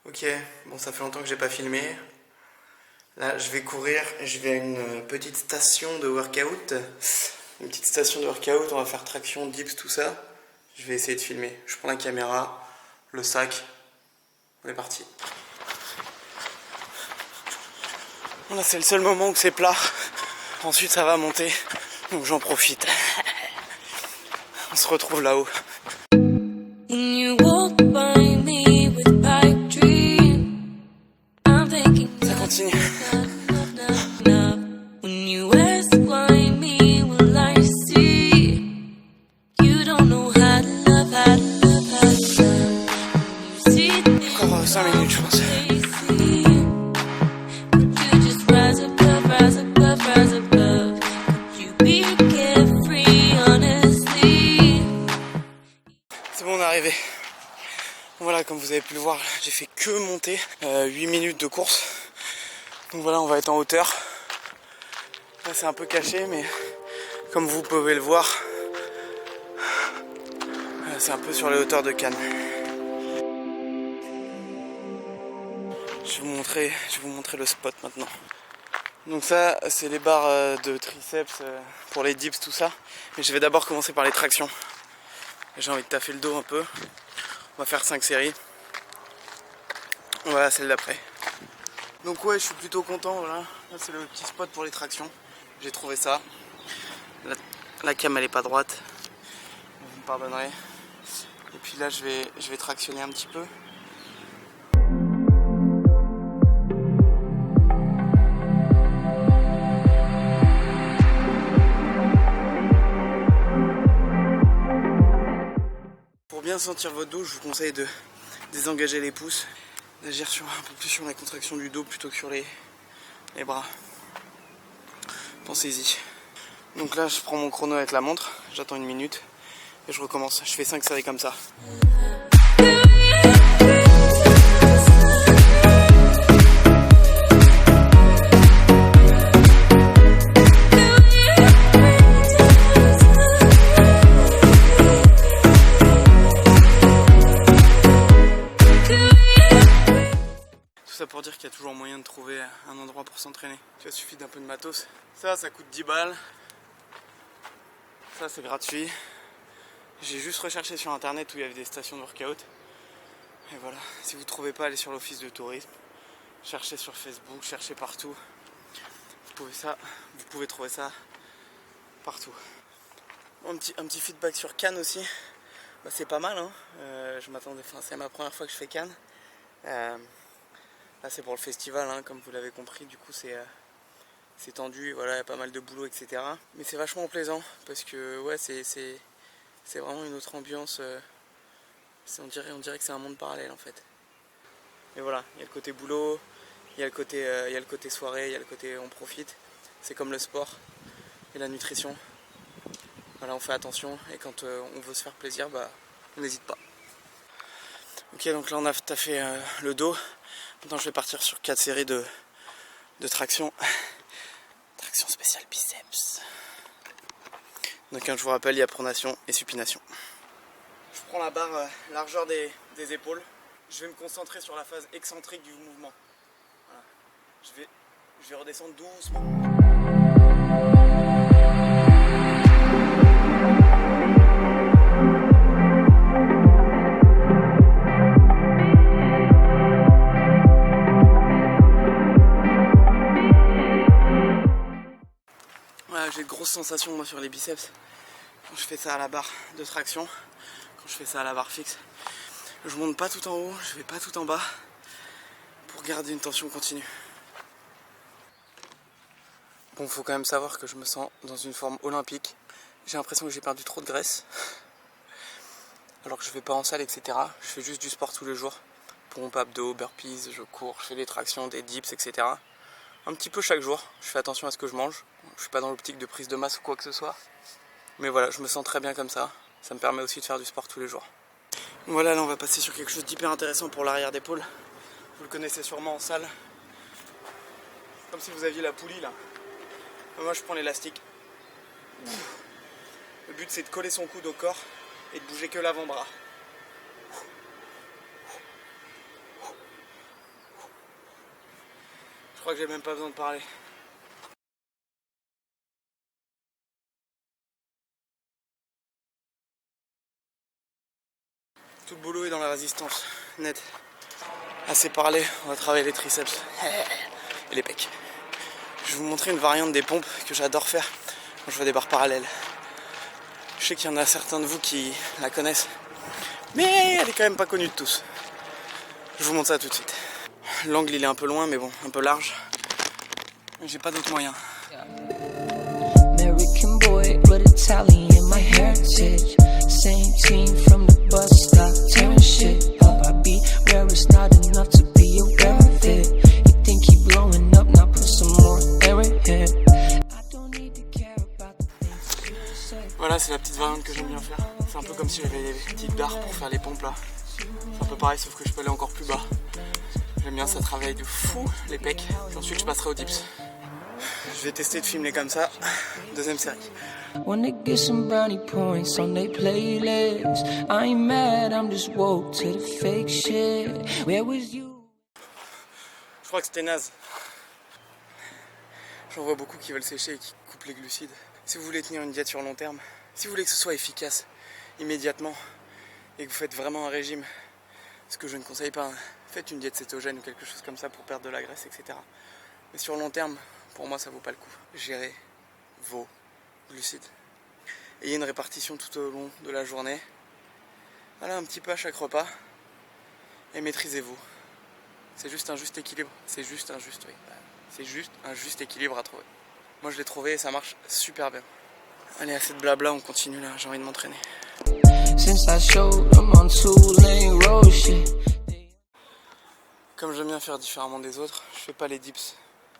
Ok, bon ça fait longtemps que j'ai pas filmé. Là je vais courir, je vais à une petite station de workout. Une petite station de workout, on va faire traction, dips, tout ça. Je vais essayer de filmer. Je prends la caméra, le sac, on est parti. Là c'est le seul moment où c'est plat. Ensuite ça va monter, donc j'en profite. On se retrouve là-haut. Ça continue. Encore 5 minutes je pense. C'est bon, on est arrivé. Voilà, comme vous avez pu le voir, j'ai fait que monter 8 minutes de course. Donc voilà, on va être en hauteur. Là c'est un peu caché, mais comme vous pouvez le voir, c'est un peu sur les hauteurs de Cannes. Je vais vous montrer le spot maintenant. Donc ça, c'est les barres de triceps pour les dips, tout ça. Mais je vais d'abord commencer par les tractions. J'ai envie de taffer le dos un peu. On va faire 5 séries. Voilà, celle d'après. Donc ouais, je suis plutôt content, voilà. Là c'est le petit spot pour les tractions. J'ai trouvé ça. La cam elle est pas droite. Vous me pardonnerez. Et puis là je vais tractionner un petit peu. Pour bien sentir votre dos, je vous conseille de désengager les pouces, d'agir un peu plus sur la contraction du dos plutôt que sur les bras. Pensez-y. Donc là je prends mon chrono avec la montre, j'attends 1 minute et je recommence. Je fais 5 séries comme ça. Pour dire qu'il y a toujours moyen de trouver un endroit pour s'entraîner. Il suffit d'un peu de matos. Ça coûte 10 balles. Ça c'est gratuit. J'ai juste recherché sur internet où il y avait des stations de workout. Et voilà, si vous ne trouvez pas, allez sur l'office de tourisme. Cherchez sur Facebook, cherchez partout. Vous pouvez trouver ça partout. Un petit feedback sur Cannes aussi. Bah, c'est pas mal, hein. Je m'attendais, c'est ma première fois que je fais Cannes. Là c'est pour le festival, hein, comme vous l'avez compris, du coup c'est tendu, voilà, il y a pas mal de boulot, etc. Mais c'est vachement plaisant, parce que ouais, c'est vraiment une autre ambiance, on dirait que c'est un monde parallèle en fait. Mais voilà, il y a le côté boulot, il y a le côté soirée, il y a le côté on profite, c'est comme le sport et la nutrition. Voilà, on fait attention, et quand on veut se faire plaisir, bah on n'hésite pas. Ok, donc là on a taffé le dos. Maintenant je vais partir sur 4 séries de traction. Traction spéciale biceps. Donc je vous rappelle, il y a pronation et supination. Je prends la barre largeur des épaules. Je vais me concentrer sur la phase excentrique du mouvement. Voilà. Je vais redescendre doucement. J'ai de grosses sensations moi sur les biceps quand je fais ça à la barre de traction, quand je fais ça à la barre fixe. Je monte pas tout en haut, je vais pas tout en bas pour garder une tension continue. Bon, faut quand même savoir que je me sens dans une forme olympique. J'ai l'impression que j'ai perdu trop de graisse alors que je vais pas en salle, etc. Je fais juste du sport tous les jours. Pompe, abdos, burpees, je cours, je fais des tractions, des dips, etc. Un petit peu chaque jour, je fais attention à ce que je mange. Je suis pas dans l'optique de prise de masse ou quoi que ce soit. Mais voilà, je me sens très bien comme ça. Ça me permet aussi de faire du sport tous les jours. Voilà, là on va passer sur quelque chose d'hyper intéressant pour l'arrière d'épaule. Vous le connaissez sûrement en salle. Comme si vous aviez la poulie là. Moi je prends l'élastique. Le but c'est de coller son coude au corps et de bouger que l'avant-bras. crois que j'ai même pas besoin de parler. Tout le boulot est dans la résistance, net. Assez parlé, on va travailler les triceps et les pecs. Je vais vous montrer une variante des pompes que j'adore faire quand je fais des barres parallèles. Je sais qu'il y en a certains de vous qui la connaissent, mais elle est quand même pas connue de tous. Je vous montre ça tout de suite. L'angle il est un peu loin, mais bon, un peu large. J'ai pas d'autre moyen. American boy, but Italian, my heritage. Same team from the bus stop, tearing shit up. I be where it's not enough to be aware of it. You think you blowing up, now put some more air in here. I don't need to care about the things you say. Voilà, c'est la petite variante que j'aime bien faire. C'est un peu comme si j'avais des petites barres pour faire les pompes là. C'est un peu pareil, sauf que je peux aller encore plus bas. J'aime bien, ça travaille de fou les pecs. Puis ensuite, je passerai aux dips. Je vais tester de filmer comme ça. Deuxième série. Wanna get some brownie points on their playlist. I ain't mad, I'm just woke to the fake shit. Where was you? Je crois que c'était naze. J'en vois beaucoup qui veulent sécher et qui coupent les glucides. Si vous voulez tenir une diète sur long terme, si vous voulez que ce soit efficace immédiatement et que vous faites vraiment un régime, ce que je ne conseille pas, faites une diète cétogène ou quelque chose comme ça pour perdre de la graisse, etc. Mais sur long terme, pour moi ça vaut pas le coup. Gérez vos glucides. Ayez une répartition tout au long de la journée. Voilà, un petit peu à chaque repas. Et maîtrisez-vous. C'est juste un juste équilibre. C'est juste un juste, oui. C'est juste un juste équilibre à trouver. Moi je l'ai trouvé et ça marche super bien. Allez, assez de blabla, on continue là, j'ai envie de m'entraîner. Comme j'aime bien faire différemment des autres, je fais pas les dips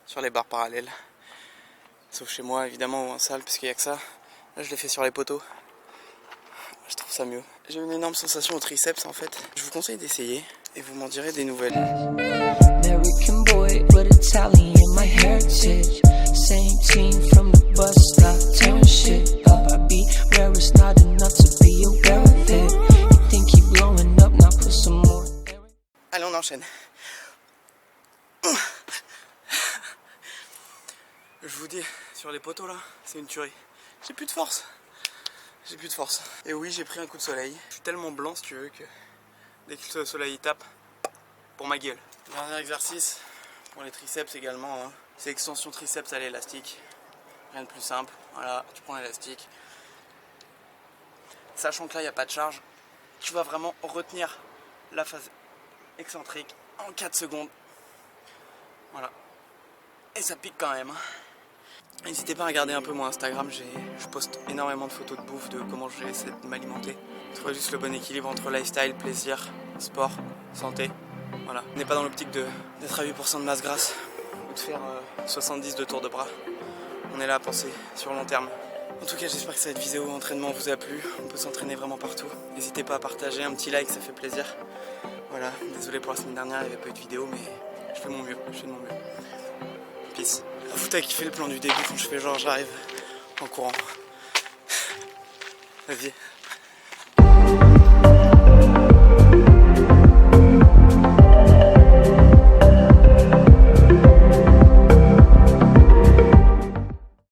sur les barres parallèles. Sauf chez moi évidemment ou en salle parce qu'il n'y a que ça. Là je les fais sur les poteaux. Je trouve ça mieux. J'ai une énorme sensation au triceps en fait. Je vous conseille d'essayer et vous m'en direz des nouvelles. American boy, but Italian, my heritage. Same team from the bus stop, tearing shit up. I be where it's not enough to be aware of it. You think you blowing up, now put some more. Allez, on enchaîne. Je vous dis, sur les poteaux là, c'est une tuerie. J'ai plus de force. J'ai plus de force. Et oui, j'ai pris un coup de soleil. Je suis tellement blanc si tu veux que dès que le soleil tape, pour ma gueule. Dernier exercice pour les triceps également. Hein. C'est extension triceps à l'élastique. Rien de plus simple. Voilà, tu prends l'élastique. Sachant que là, il n'y a pas de charge, tu vas vraiment retenir la phase excentrique en 4 secondes. Voilà. Et ça pique quand même. N'hésitez pas à regarder un peu mon Instagram, je poste énormément de photos de bouffe, de comment j'essaie de m'alimenter. Trouver juste le bon équilibre entre lifestyle, plaisir, sport, santé. Voilà. On n'est pas dans l'optique d'être à 8% de masse grasse ou de faire 70 de tours de bras. On est là à penser sur le long terme. En tout cas, j'espère que cette vidéo entraînement vous a plu. On peut s'entraîner vraiment partout. N'hésitez pas à partager, un petit like, ça fait plaisir. Voilà, désolé pour la semaine dernière, il n'y avait pas eu de vidéo, mais je fais de mon mieux. Peace. Vous t'as kiffé le plan du début quand je fais genre j'arrive en courant. Vas-y.